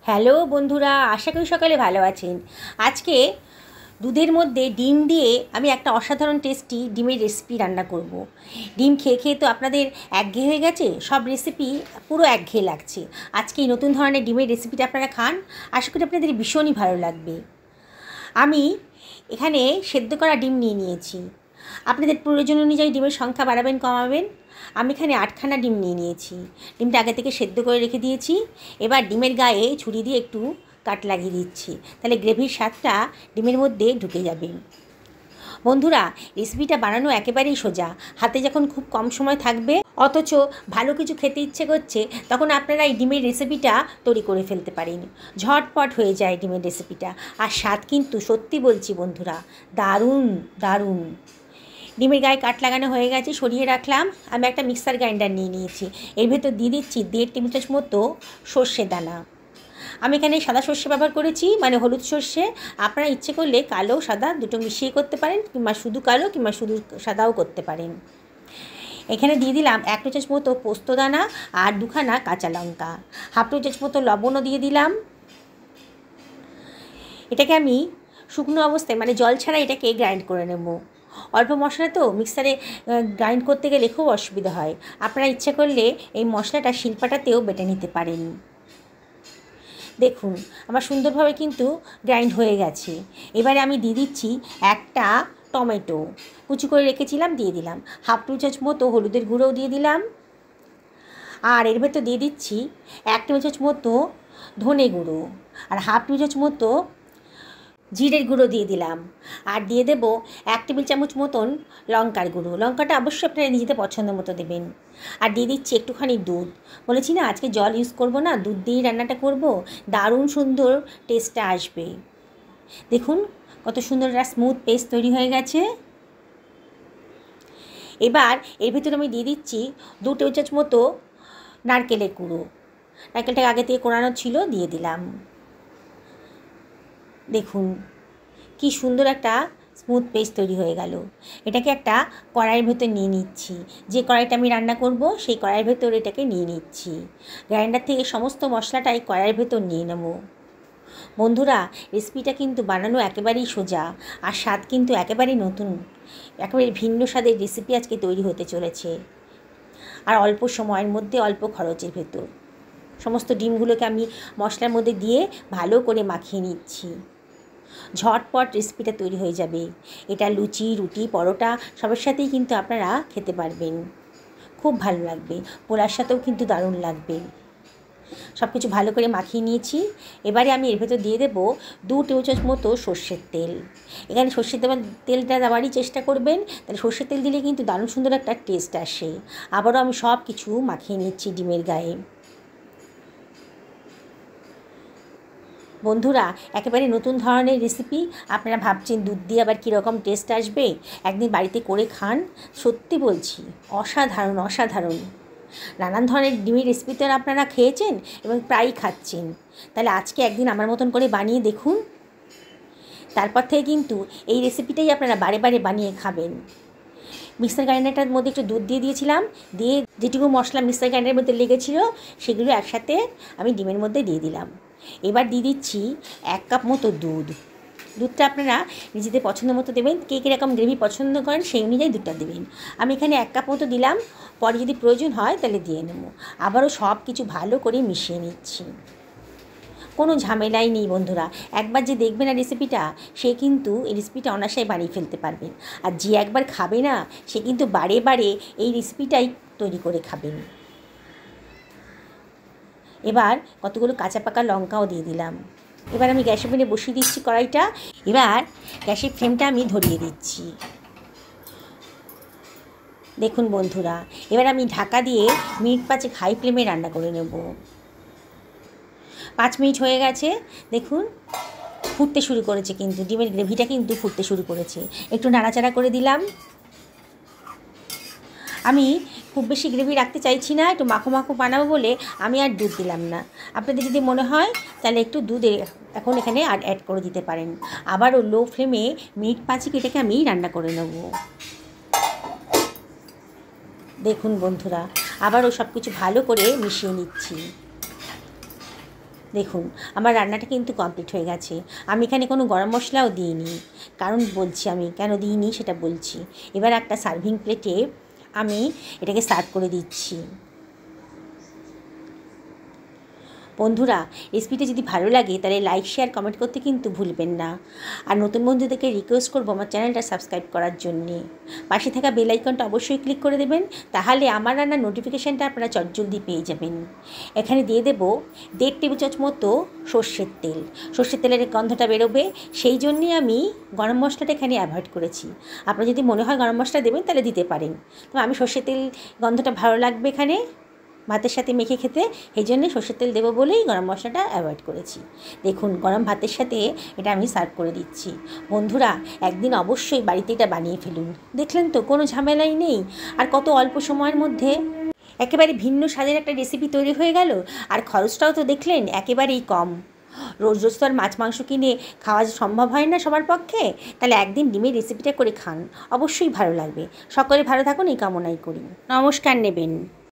Hello বন্ধুরা, আশা করি সকালে ভালো আছেন। আজকে দুধের মধ্যে ডিম দিয়ে আমি একটা অসাধারণ টেস্টি ডিমের রেসিপি রান্না করব। ডিম খেয়ে খেয়ে তো আপনাদের একঘেয়ে হয়ে গেছে, সব রেসিপি পুরো একঘেয়ে লাগছে। আজকে এই নতুন ধরনের ডিমের রেসিপিটা আপনারা খান, আশা করি আপনাদের ভীষণই ভালো লাগবে। আমি এখানে সেদ্ধ করা ডিম নিয়ে নিয়েছি। আপনাদের প্রয়োজন অনুযায়ী ডিমের সংখ্যা বাড়াবেন কমাবেন। আমি এখানে 8খানা ডিম নিয়ে নিয়েছি। ডিমটা আগে থেকে সেদ্ধ করে রেখে দিয়েছি। এবার ডিমের গায়ে ছুরি দিয়ে একটু কাট লাগিয়ে দিচ্ছি, তাহলে গ্রেভির স্বাদটা ডিমের মধ্যে ঢুকে যাবে। বন্ধুরা, রেসিপিটা বানানো একেবারেই সোজা। হাতে যখন খুব কম সময় থাকবে অথচ ভালো কিছু খেতে ইচ্ছে করছে, তখন আপনারা এই ডিমের রেসিপিটা তৈরি করে ফেলতে পারেন। ঝটপট হয়ে যায় ডিমের রেসিপিটা, আর স্বাদ কিন্তু সত্যি বলছি বন্ধুরা, দারুণ দারুণ। ডিমের গায়ে কাট লাগানো হয়ে গেছে, সরিয়ে রাখলাম। আমি একটা মিক্সার গ্রাইন্ডার নিয়ে নিয়েছি। এর ভেতর দিয়ে দিচ্ছি 1.5 টেবিল চামচ মতো সর্ষে দানা। আমি এখানে সাদা সর্ষে ব্যবহার করেছি, মানে হলুদ সর্ষে। আপনারা ইচ্ছে করলে কালো সাদা দুটো মিশিয়ে করতে পারেন, কিংবা শুধু কালো কিংবা শুধু সাদাও করতে পারেন। এখানে দিয়ে দিলাম 1 টেবিল চামচ মতো পোস্ত দানা আর 2খানা কাঁচা লঙ্কা। হাফ টেবিল চামচ মতো লবণও দিয়ে দিলাম। এটাকে আমি শুকনো অবস্থায়, মানে জল ছাড়া এটাকে গ্রাইন্ড করে নেব। অল্প মশলা তো মিক্সারে গ্রাইন্ড করতে গেলে খুব অসুবিধা হয়। আপনারা ইচ্ছে করলে এই মশলাটা শিলপাটাতেও বেটে নিতে পারেন। দেখুন আমার সুন্দরভাবে কিন্তু গ্রাইন্ড হয়ে গেছে। এবারে আমি দিয়ে দিচ্ছি একটা টমেটো কুচি করে রেখেছিলাম, দিয়ে দিলাম। হাফ টেবিল চামচ মতো হলুদের গুঁড়োও দিয়ে দিলাম। আর এর ভেতর দিয়ে দিচ্ছি 1 টেবিল চামচ মতো ধনে গুঁড়ো আর হাফ টেবিল চামচ মতো জিরের গুঁড়ো দিয়ে দিলাম। আর দিয়ে দেবো 1 টেবিল চামচ মতন লঙ্কার গুঁড়ো। লঙ্কাটা অবশ্যই আপনারা নিজেদের পছন্দ মতো দেবেন। আর দিয়ে দিচ্ছি একটুখানি দুধ। বলেছি না আজকে জল ইউজ করব না, দুধ দিয়েই রান্নাটা করব, দারুণ সুন্দর টেস্টটা আসবে। দেখুন কত সুন্দর একটা স্মুথ পেস্ট তৈরি হয়ে গেছে। এবার এর ভিতরে আমি দিয়ে দিচ্ছি 2 টেবিল চামচ মতো নারকেলের গুঁড়ো। নারকেলটাকে আগে থেকে কোরানো ছিল, দিয়ে দিলাম। দেখুন কি সুন্দর একটা স্মুথ পেস্ট তৈরি হয়ে গেল। এটাকে একটা কড়াইয়ের ভেতর নিয়ে নিচ্ছি। যে কড়াইটা আমি রান্না করব সেই কড়াইয়ের ভেতর এটাকে নিয়ে নিচ্ছি। গ্রাইন্ডার থেকে সমস্ত মশলাটাই কড়াইয়ের ভেতর নিয়ে নেব। বন্ধুরা, রেসিপিটা কিন্তু বানানো একেবারেই সোজা, আর স্বাদ কিন্তু একেবারেই নতুন, একেবারে ভিন্ন স্বাদের রেসিপি আজকে তৈরি হতে চলেছে। আর অল্প সময়ের মধ্যে অল্প খরচের ভেতর। সমস্ত ডিমগুলোকে আমি মশলার মধ্যে দিয়ে ভালো করে মাখিয়ে নিচ্ছি। ঝটপট রেসিপিটা তৈরি হয়ে যাবে। এটা লুচি, রুটি, পরোটা সবের সাথেই কিন্তু আপনারা খেতে পারবেন, খুব ভালো লাগবে। পোলার সাথেও কিন্তু দারুণ লাগবে। সব কিছু ভালো করে মাখিয়ে নিয়েছি। এবারে আমি এর ভেতর দিয়ে দেবো 2 টেবিল চামচ মতো সর্ষের তেল। এখানে সর্ষের তেলটা দেওয়ারই চেষ্টা করবেন, তাহলে সর্ষের তেল দিলে কিন্তু দারুণ সুন্দর একটা টেস্ট আসে। আবারও আমি সব কিছু মাখিয়ে নিচ্ছি ডিমের গায়ে। বন্ধুরা, একেবারে নতুন ধরনের রেসিপি। আপনারা ভাবছেন দুধ দিয়ে আবার কীরকম টেস্ট আসবে, একদিন বাড়িতে করে খান। সত্যি বলছি অসাধারণ অসাধারণ। নানান ধরনের ডিমের রেসিপি তো আপনারা খেয়েছেন এবং প্রায়ই খাচ্ছেন, তাহলে আজকে একদিন আমার মতন করে বানিয়ে দেখুন। তারপর থেকে কিন্তু এই রেসিপিটাই আপনারা বারে বারে বানিয়ে খাবেন। মিক্সার গ্রাইন্ডারটার মধ্যে একটু দুধ দিয়ে দিয়েছিলাম, দিয়ে যেটুকু মশলা মিক্সার গ্রাইন্ডারের মধ্যে লেগেছিল সেগুলো একসাথে আমি ডিমের মধ্যে দিয়ে দিলাম। এবার দিয়ে দিচ্ছি 1 কাপ মতো দুধ। দুধটা আপনারা নিজেদের পছন্দ মতো দেবেন, কে কীরকম গ্রেভি পছন্দ করেন সেই অনুযায়ী দুধটা দেবেন। আমি এখানে 1 কাপ মতো দিলাম, পরে যদি প্রয়োজন হয় তাহলে দিয়ে নেব। আবারও সব কিছু ভালো করে মিশিয়ে নিচ্ছি। কোনো ঝামেলাই নেই বন্ধুরা, একবার যে দেখবে না রেসিপিটা, সে কিন্তু এই রেসিপিটা অনায়াসে বানিয়ে ফেলতে পারবেন। আর যে একবার খাবে না, সে কিন্তু বারে বারে এই রেসিপিটাই তৈরি করে খাবেন। এবার কতগুলো কাঁচা পাকা লঙ্কাও দিয়ে দিলাম। এবার আমি গ্যাসের ওভেনে বসিয়ে দিচ্ছি কড়াইটা। এবার গ্যাসের ফ্লেমটা আমি ধরিয়ে দিচ্ছি। দেখুন বন্ধুরা, এবার আমি ঢাকা দিয়ে মিনিট 5 হাই ফ্লেমে রান্না করে নেব। 5 মিনিট হয়ে গেছে, দেখুন ফুটতে শুরু করেছে, কিন্তু ডিমের গ্রেভিটা কিন্তু ফুটতে শুরু করেছে। একটু নাড়াচাড়া করে দিলাম। আমি খুব বেশি গ্রেভি রাখতে চাইছি না, একটু মাখো মাখো বানাবো বলে আমি আর দুধ দিলাম না। আপনাদের যদি মনে হয় তাহলে একটু দুধ এখন এখানে অ্যাড করে দিতে পারেন। আবারও লো ফ্লেমে মিনিট 5 এটাকে আমি রান্না করে নেব। দেখুন বন্ধুরা, আবারও সব কিছু ভালো করে মিশিয়ে নিচ্ছি। দেখুন আমার রান্নাটা কিন্তু কমপ্লিট হয়ে গেছে। আমি এখানে কোনো গরম মশলাও দিইনি, কারণ বলছি আমি কেন দিইনি সেটা বলছি। এবার একটা সার্ভিং প্লেটে আমি এটাকে সার্ভ করে দিচ্ছি। বন্ধুরা, রেসিপিটা যদি ভালো লাগে তাহলে লাইক শেয়ার কমেন্ট করতে কিন্তু ভুলবেন না। আর নতুন বন্ধুদেরকে রিকোয়েস্ট করবো আমার চ্যানেলটা সাবস্ক্রাইব করার জন্যে। পাশে থাকা বেল আইকনটা অবশ্যই ক্লিক করে দেবেন, তাহলে আমার রান্নার নোটিফিকেশানটা আপনারা চটজলদি পেয়ে যাবেন। এখানে দিয়ে দেবো 1.5 টেবিল চামচ মতো সর্ষের তেল। সর্ষের তেলের গন্ধটা বেরোবে, সেই জন্যে আমি গরম মশলাটা এখানে অ্যাভয়েড করেছি। আপনার যদি মনে হয় গরম মশলা দেবেন তাহলে দিতে পারেন, তো আমি সর্ষের তেল গন্ধটা ভালো লাগবে এখানে ভাতের সাথে মেখে খেতে, এই জন্যে সর্ষের তেল দেবো বলেই গরম মশলাটা অ্যাভয়েড করেছি। দেখুন গরম ভাতের সাথে এটা আমি সার্ভ করে দিচ্ছি। বন্ধুরা, একদিন অবশ্যই বাড়িতে এটা বানিয়ে ফেলুন। দেখলেন তো, কোনো ঝামেলাই নেই, আর কত অল্প সময়ের মধ্যে একেবারে ভিন্ন স্বাদের একটা রেসিপি তৈরি হয়ে গেল। আর খরচটাও তো দেখলেন একেবারেই কম। রোজ রোজ তো আর মাছ মাংস কিনে খাওয়া সম্ভব হয় না সবার পক্ষে, তাহলে একদিন ডিমের রেসিপিটা করে খান, অবশ্যই ভালো লাগবে। সকলে ভালো থাকুন এই কামনাই করি। নমস্কার নেবেন।